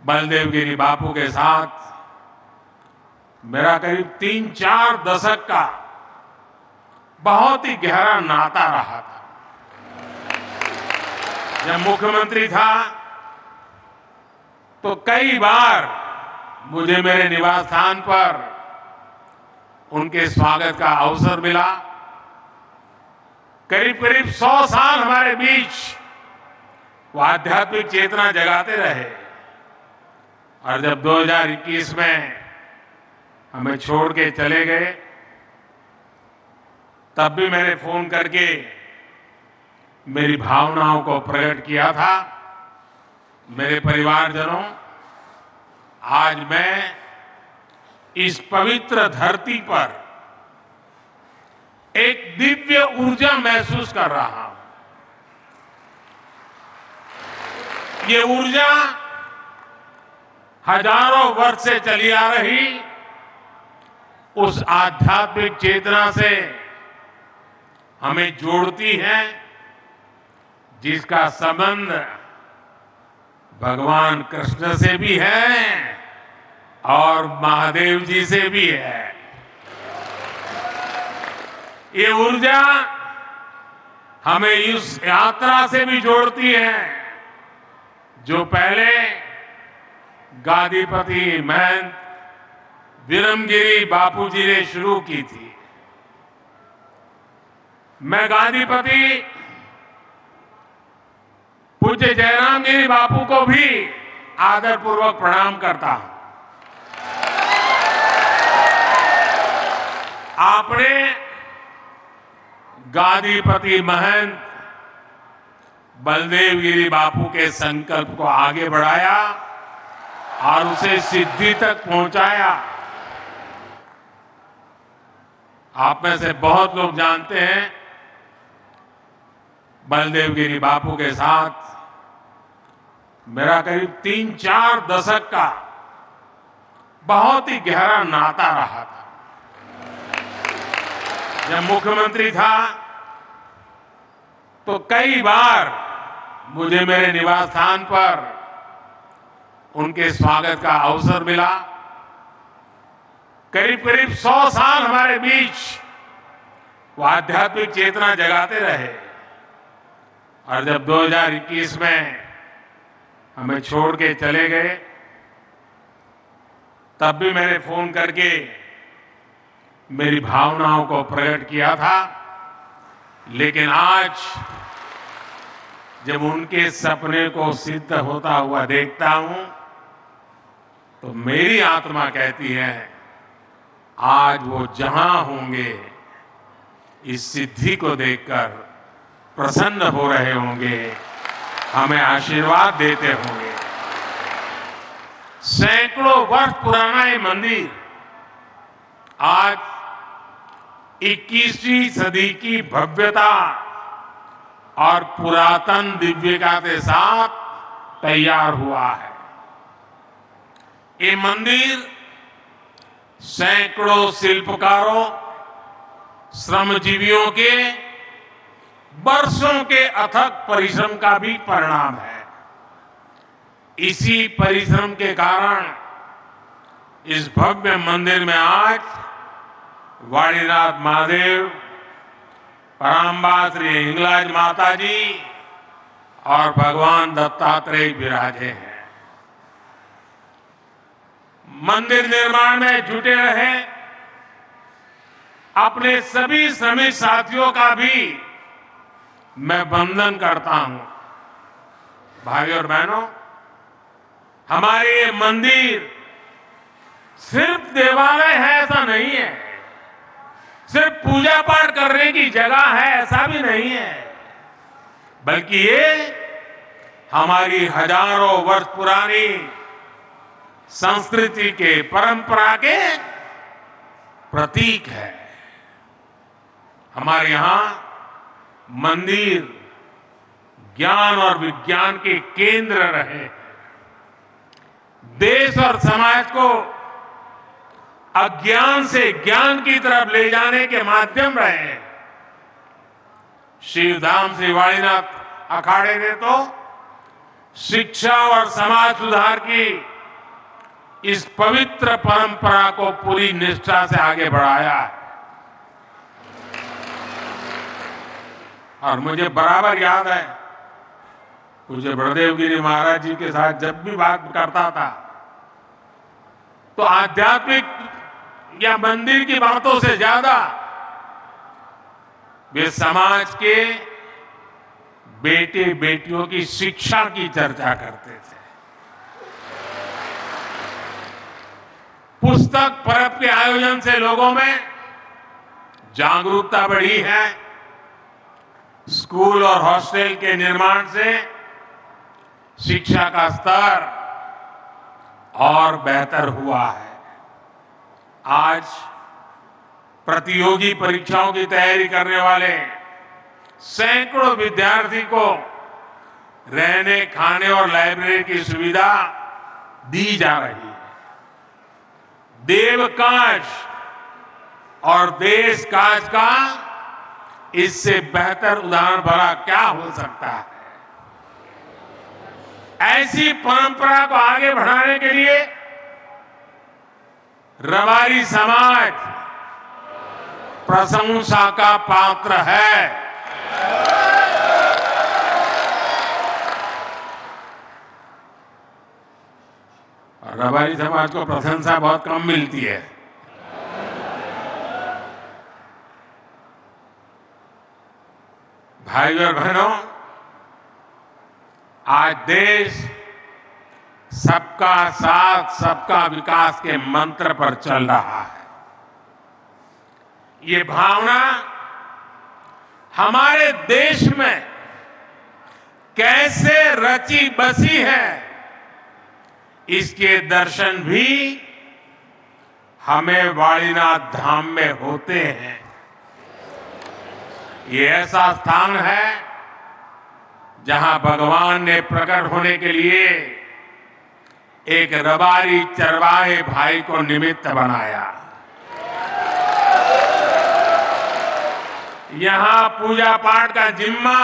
बलदेव गिरी बापू के साथ मेरा करीब 3-4 दशक का बहुत ही गहरा नाता रहा था। जब मुख्यमंत्री था तो कई बार मुझे मेरे निवास स्थान पर उनके स्वागत का अवसर मिला। करीब करीब 100 साल हमारे बीच वो आध्यात्मिक चेतना जगाते रहे और जब 2021 में हमें छोड़ के चले गए तब भी मैंने फोन करके मेरी भावनाओं को प्रकट किया था। मेरे परिवारजनों, आज मैं इस पवित्र धरती पर एक दिव्य ऊर्जा महसूस कर रहा हूं। ये ऊर्जा हजारों वर्ष से चली आ रही उस आध्यात्मिक चेतना से हमें जोड़ती है, जिसका संबंध भगवान कृष्ण से भी है और महादेव जी से भी है। ये ऊर्जा हमें इस यात्रा से भी जोड़ती है जो पहले गादीपति महंत विरमगिरी बापू जी ने शुरू की थी। मैं गादीपति पूज्य जयराम गिरी बापू को भी आदरपूर्वक प्रणाम करता हूं। आपने गादीपति महंत बलदेव गिरी बापू के संकल्प को आगे बढ़ाया और उसे सिद्धि तक पहुंचाया। आप में से बहुत लोग जानते हैं, बलदेव गिरी बापू के साथ मेरा करीब 3-4 दशक का बहुत ही गहरा नाता रहा था। जब मुख्यमंत्री था तो कई बार मुझे मेरे निवास स्थान पर उनके स्वागत का अवसर मिला। करीब करीब 100 साल हमारे बीच वो आध्यात्मिक चेतना जगाते रहे और जब 2021 में हमें छोड़ के चले गए तब भी मैंने फोन करके मेरी भावनाओं को प्रकट किया था। लेकिन आज जब उनके सपने को सिद्ध होता हुआ देखता हूं तो मेरी आत्मा कहती है आज वो जहां होंगे इस सिद्धि को देखकर प्रसन्न हो रहे होंगे, हमें आशीर्वाद देते होंगे। सैकड़ों वर्ष पुराना ये मंदिर आज 21वीं सदी की भव्यता और पुरातन दिव्यता के साथ तैयार हुआ है। ये मंदिर सैकड़ों शिल्पकारों, श्रमजीवियों के वर्षों के अथक परिश्रम का भी परिणाम है। इसी परिश्रम के कारण इस भव्य मंदिर में आज वाणीनाथ महादेव, परांबा श्री हिंगलाज माता जी और भगवान दत्तात्रेय विराजे हैं। मंदिर निर्माण में जुटे रहे अपने सभी श्रमिक साथियों का भी मैं वंदन करता हूं। भाइयों और बहनों, हमारे ये मंदिर सिर्फ देवालय है ऐसा नहीं है, सिर्फ पूजा पाठ करने की जगह है ऐसा भी नहीं है, बल्कि ये हमारी हजारों वर्ष पुरानी संस्कृति के, परंपरा के प्रतीक है। हमारे यहां मंदिर ज्ञान और विज्ञान के केंद्र रहे, देश और समाज को अज्ञान से ज्ञान की तरफ ले जाने के माध्यम रहे। शिवधाम श्री वाणीनाथ अखाड़े ने तो शिक्षा और समाज सुधार की इस पवित्र परंपरा को पूरी निष्ठा से आगे बढ़ाया है। और मुझे बराबर याद है, पूज्य बड़देव गिरी महाराज जी के साथ जब भी बात करता था तो आध्यात्मिक या मंदिर की बातों से ज्यादा वे समाज के बेटे बेटियों की शिक्षा की चर्चा करते थे। पुस्तक पर्व के आयोजन से लोगों में जागरूकता बढ़ी है। स्कूल और हॉस्टल के निर्माण से शिक्षा का स्तर और बेहतर हुआ है। आज प्रतियोगी परीक्षाओं की तैयारी करने वाले सैकड़ों विद्यार्थी को रहने, खाने और लाइब्रेरी की सुविधा दी जा रही है। देवकाश और देश काज का इससे बेहतर उदाहरण भला क्या हो सकता है। ऐसी परंपरा को आगे बढ़ाने के लिए रबारी समाज प्रशंसा का पात्र है। और रबारी समाज को प्रशंसा बहुत कम मिलती है। भाइयों और बहनों, आज देश सबका साथ सबका विकास के मंत्र पर चल रहा है। ये भावना हमारे देश में कैसे रची बसी है, इसके दर्शन भी हमें वाणीनाथ धाम में होते हैं। ये ऐसा स्थान है जहां भगवान ने प्रकट होने के लिए एक रबारी चरवाहे भाई को निमित्त बनाया। यहां पूजा पाठ का जिम्मा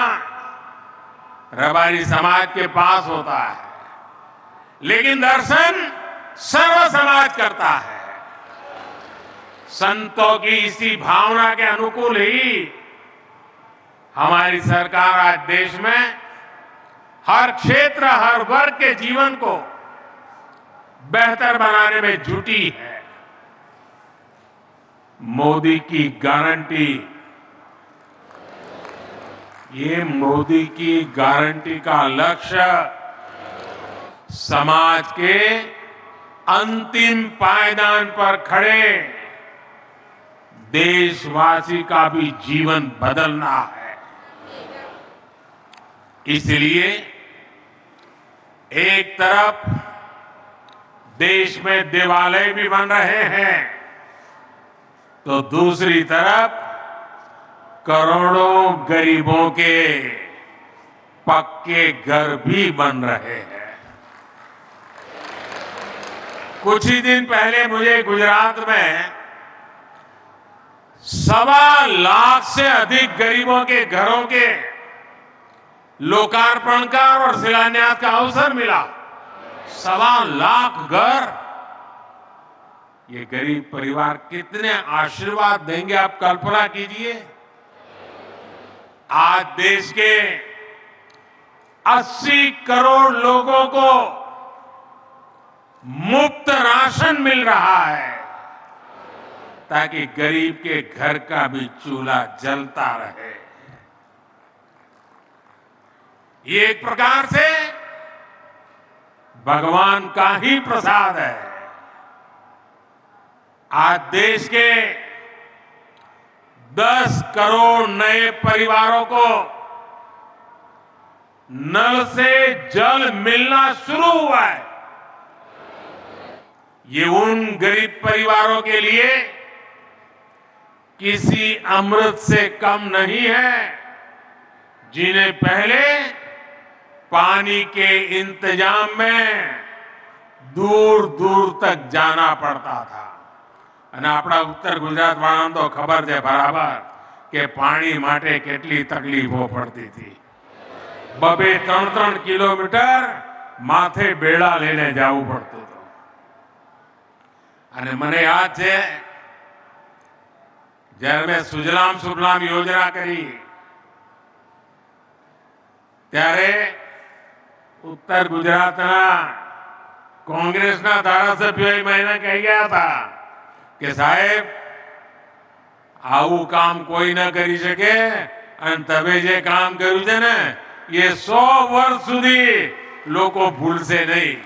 रबारी समाज के पास होता है, लेकिन दर्शन सर्व समाज करता है। संतों की इसी भावना के अनुकूल ही हमारी सरकार आज देश में हर क्षेत्र, हर वर्ग के जीवन को बेहतर बनाने में जुटी है। मोदी की गारंटी, ये मोदी की गारंटी का लक्ष्य समाज के अंतिम पायदान पर खड़े देशवासी का भी जीवन बदलना है। इसलिए एक तरफ देश में देवालय भी बन रहे हैं, तो दूसरी तरफ करोड़ों गरीबों के पक्के घर भी बन रहे हैं। कुछ ही दिन पहले मुझे गुजरात में 1.25 लाख से अधिक गरीबों के घरों के लोकार्पण का और शिलान्यास का अवसर मिला। 1.25 लाख घर। ये गरीब परिवार कितने आशीर्वाद देंगे, आप कल्पना कीजिए। आज देश के 80 करोड़ लोगों को मुफ्त राशन मिल रहा है, ताकि गरीब के घर का भी चूल्हा जलता रहे। ये एक प्रकार से भगवान का ही प्रसाद है। आज देश के 10 करोड़ नए परिवारों को नल से जल मिलना शुरू हुआ है। ये उन गरीब परिवारों के लिए किसी अमृत से कम नहीं है, जिन्हें पहले पानी के इंतजाम में दूर दूर तक जाना पड़ता था। અને આપણા ઉત્તર ગુજરાત વાળાને તો ખબર છે બરાબર કે પાણી માટે કેટલી તકલીફો પડતી હતી। બબે 3-3 કિલોમીટર માથે બેડા લઈને જવું પડતું હતું. અને મને યાદ છે જ્યારે મેં સુજલામ સુફલામ યોજના કરી ત્યારે ઉત્તર ગુજરાતના કોંગ્રેસના ધારાસભ્યોએ મને કહી ગયા હતા કે સાહેબ આવું કામ કોઈ ન કરી શકે અને તમે જે કામ કર્યું છે ને એ 100 વર્ષ સુધી લોકો ભૂલશે નહીં.